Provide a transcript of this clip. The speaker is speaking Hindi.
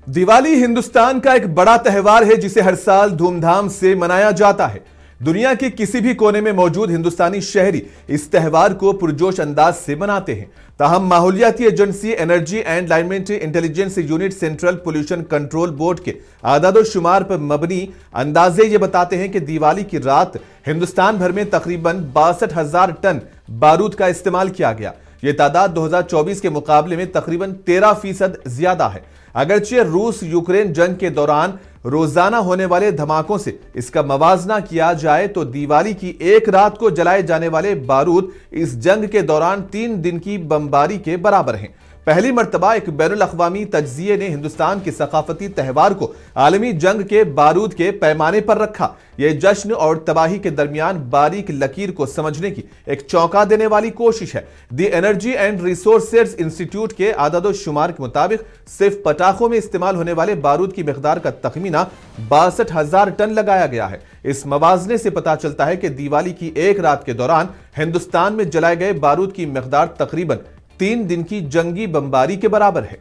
दिवाली हिंदुस्तान का एक बड़ा त्योहार है जिसे हर साल धूमधाम से मनाया जाता है। दुनिया के किसी भी कोने में मौजूद हिंदुस्तानी शहरी इस त्योहार को पुरजोश अंदाज से मनाते हैं। ताहम माहौलियाती agency energy and environmental intelligence unit central pollution control board के आदादोशुमार पर मबनी अंदाजे ये बताते हैं कि दिवाली की रात हिंदुस्तान भर में तकरीबन 62,000 टन बारूद का इस्तेमाल किया गया। ये तादाद 2024 के मुकाबले में तकरीबन 13% ज्यादा है। अगरचे रूस यूक्रेन जंग के दौरान रोजाना होने वाले धमाकों से इसका मवाजना किया जाए तो दिवाली की एक रात को जलाए जाने वाले बारूद इस जंग के दौरान 3 दिन की बमबारी के बराबर हैं। पहली मर्तबा एक बैनुल अक़वामी तज्ज़िये ने हिंदुस्तान के सकाफती त्यौहार को आलमी जंग के बारूद के पैमाने पर रखा। यह जश्न और तबाही के दरमियान बारीक लकीर को समझने की एक चौंका देने वाली कोशिश है। दी एनर्जी एंड रिसोर्सेज इंस्टीट्यूट के आदादोशुमार के मुताबिक सिर्फ पटाखों में इस्तेमाल होने वाले बारूद की मिकदार का तखमीना 62,000 टन लगाया गया है। इस मवाजने से पता चलता है कि दिवाली की एक रात के दौरान हिंदुस्तान में जलाए गए बारूद की मिकदार तकरीबन 3 दिन की जंगी बमबारी के बराबर है।